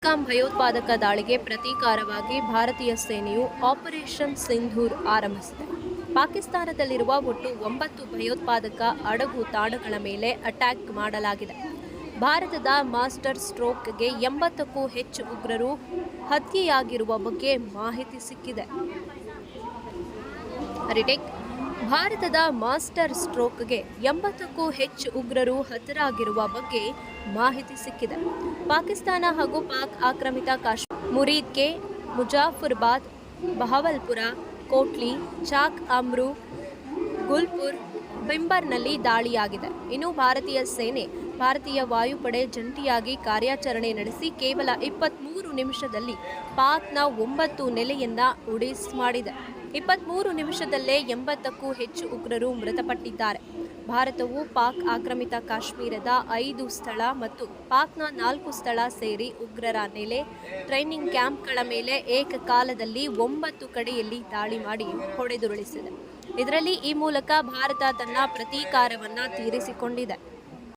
ಪಹಲ್ಗಾಮ್ ಭಯೋತ್ಪಾದಕ ದಾಳಿಗೆ ಪ್ರತೀಕಾರವಾಗಿ ಭಾರತೀಯ ಸೇನೆಯು ಆಪರೇಷನ್ ಸಿಂಧೂರ್ ಆರಂಭಿಸಿದೆ. ಪಾಕಿಸ್ತಾನದಲ್ಲಿರುವ ಒಟ್ಟು 9 ಭಯೋತ್ಪಾದಕ ಅಡಗು ತಾಣಗಳ ಮೇಲೆ ಅಟ್ಯಾಕ್ ಮಾಡಲಾಗಿದೆ. ಭಾರತದ ಮಾಸ್ಟರ್ ಸ್ಟ್ರೋಕ್ಗೆ 80ಕ್ಕೂ ಹೆಚ್ಚು ಉಗ್ರರು ಹತ್ಯೆಯಾಗಿರುವ ಬಗ್ಗೆ ಮಾಹಿತಿ ಸಿಕ್ಕಿದೆ. ಭಾರತದ ಮಾಸ್ಟರ್ ಸ್ಟ್ರೋಕ್ಗೆ 80ಕ್ಕೂ ಹೆಚ್ಚು ಉಗ್ರರು ಹತರಾಗಿರುವ ಬಗ್ಗೆ ಮಾಹಿತಿ ಸಿಕ್ಕಿದೆ. ಪಾಕಿಸ್ತಾನ ಹಾಗೂ ಪಾಕ್ ಆಕ್ರಮಿತ ಕಾಶ್ಮೀರ ಮುರೀದ್ಗೆ ಮುಜಾಫರ್ಬಾದ್, ಬಹವಲ್ಪುರ, ಕೋಟ್ಲಿ, ಚಾಕ್ ಅಮ್ರು, ಗುಲ್ಪುರ್, ಬಿಂಬರ್ನಲ್ಲಿ ದಾಳಿಯಾಗಿದೆ. ಇನ್ನು ಭಾರತೀಯ ಸೇನೆ, ಭಾರತೀಯ ವಾಯುಪಡೆ ಜಂಟಿಯಾಗಿ ಕಾರ್ಯಾಚರಣೆ ನಡೆಸಿ ಕೇವಲ 23 ನಿಮಿಷದಲ್ಲಿ ಪಾಕ್ನ 9 ನೆಲೆಯನ್ನ ಉಡೀಸ್ ಮಾಡಿದೆ. 23 ನಿಮಿಷದಲ್ಲೇ 80ಕ್ಕೂ ಹೆಚ್ಚು ಉಗ್ರರು ಮೃತಪಟ್ಟಿದ್ದಾರೆ. ಭಾರತವು ಪಾಕ್ ಆಕ್ರಮಿತ ಕಾಶ್ಮೀರದ 5 ಸ್ಥಳ ಮತ್ತು ಪಾಕ್ನ 4 ಸ್ಥಳ ಸೇರಿ ಉಗ್ರರ ನೆಲೆ, ಟ್ರೈನಿಂಗ್ ಕ್ಯಾಂಪ್ಗಳ ಮೇಲೆ ಏಕಕಾಲದಲ್ಲಿ 9 ಕಡೆಯಲ್ಲಿ ದಾಳಿ ಮಾಡಿ ಹೊಡೆದುರುಳಿಸಿದೆ. ಇದರಲ್ಲಿ ಈ ಮೂಲಕ ಭಾರತ ತನ್ನ ಪ್ರತೀಕಾರವನ್ನ ತೀರಿಸಿಕೊಂಡಿದೆ.